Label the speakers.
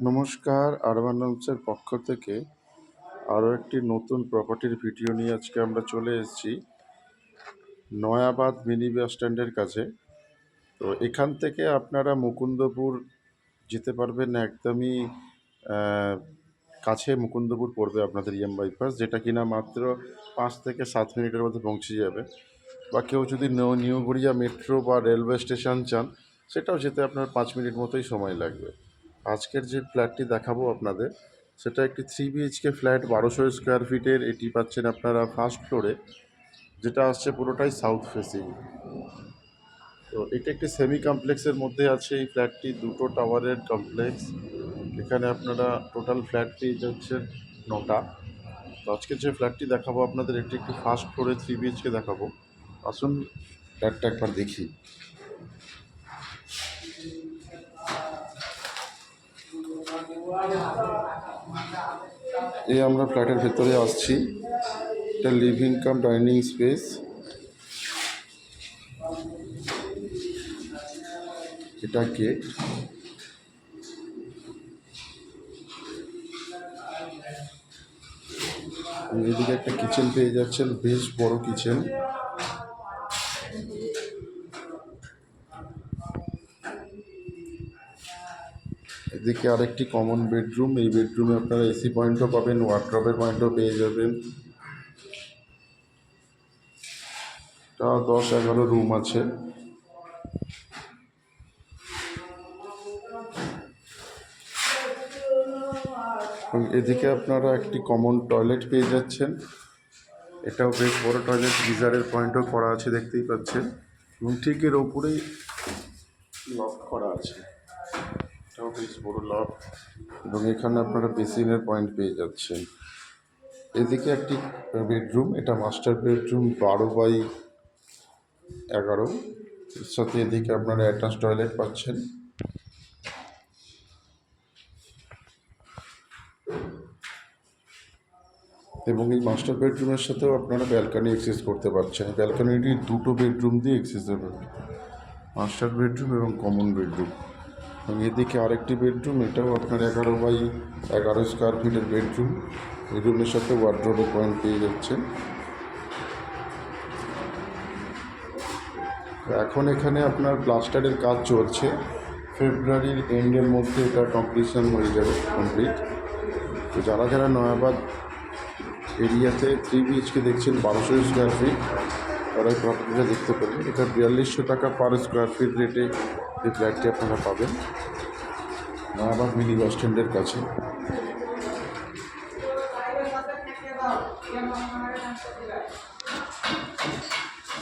Speaker 1: নমস্কার, আরবান হোমসের পক্ষ থেকে আরও একটি নতুন প্রপার্টির ভিডিও নিয়ে আজকে আমরা চলে এসেছি নয়াবাদ মিনি বাস স্ট্যান্ডের কাছে। তো এখান থেকে আপনারা মুকুন্দপুর যেতে পারবেন একদমই কাছে। মুকুন্দপুর পড়বে আপনাদের বাইপাস, যেটা কিনা মাত্র 5 থেকে 7 মিনিটের মধ্যে পৌঁছে যাবে। বা কেউ যদি নিউ গড়িয়া মেট্রো বা রেলওয়ে স্টেশন চান, সেটাও যেতে আপনার 5 মিনিট মতোই সময় লাগবে। আজকের যে ফ্ল্যাটটি দেখাবো আপনাদের, সেটা একটি 3 বিএইচকে ফ্ল্যাট, 1200 স্কোয়ার ফিটের। এটি পাচ্ছেন আপনারা ফার্স্ট ফ্লোরে, যেটা আসছে পুরোটাই সাউথ ফেসিং। তো এটা একটি সেমি কমপ্লেক্সের মধ্যে আছে এই ফ্ল্যাটটি, দুটো টাওয়ারের কমপ্লেক্স। এখানে আপনারা টোটাল ফ্ল্যাট পেয়ে যাচ্ছেন 9টা। তো আজকে যে ফ্ল্যাটটি দেখাবো আপনাদের, একটি ফার্স্ট ফ্লোরে 3 বিএইচকে দেখাবো। আসুন ফ্ল্যাটটা একবার দেখি। এই আমরা ফ্ল্যাটের ভেতরে আসছি। এটা লিভিং কাম ডাইনিং স্পেস। এটা গেট। এদিকে একটা কিচেন পেয়ে যাচ্ছেন, বেশ বড় কিচেন। এদিকে আরেকটি কমন বেডরুম। এই বেডরুমে আপনারা এসি পয়েন্টও পাবেন, ওয়ার্ড্রবের পয়েন্টও পেয়ে যাবেন। তা 10-11 রুম আছে। এবং এদিকে আপনারা একটি কমন টয়লেট পেয়ে যাচ্ছেন। এটাও বেশ বড় টয়লেট, গিজারের পয়েন্টও করা আছে দেখতেই পাচ্ছেন। এবং ঠিক এর ওপরেই লক করা আছে, এটাও বেশ বড় লক। এবং এখানে আপনারা বেসিনের পয়েন্ট পেয়ে যাচ্ছেন। এদিকে একটি বেডরুম, এটা মাস্টার বেডরুম, 12x11। এর সাথে এদিকে আপনারা অ্যাটাচ টয়লেট পাচ্ছেন। এবং এই মাস্টার বেডরুমের সাথেও আপনারা ব্যালকনি অ্যাক্সেস করতে পারছেন। ব্যালকনিটি দুটো বেডরুম দিয়ে অ্যাক্সেসেবল, মাস্টার বেডরুম এবং কমন বেডরুম। এবং এদিকে আরেকটি বেডরুম, এটাও আপনার 11x11 স্কোয়ার ফিটের বেডরুম। এই রুমের সাথে ওয়ার্ড্রোবের পয়েন্ট পেয়ে যাচ্ছেন। এখন এখানে আপনার প্লাস্টারের কাজ চলছে, ফেব্রুয়ারির এন্ডের মধ্যে এটা কমপ্লিশন হয়ে যাবে, কমপ্লিট। তো যারা যারা নয়াবাদ এরিয়াতে 3 বিএইচকে দেখছেন 1200 স্কোয়ার ফিট, তারা এই প্রপার্টিটা দেখতে পাবেন। এটা 4200 টাকা পার স্কোয়ার ফিট রেটে এই ফ্ল্যাটটি আপনারা পাবেন নয়াবাদ মিনি বাস স্ট্যান্ডের কাছে।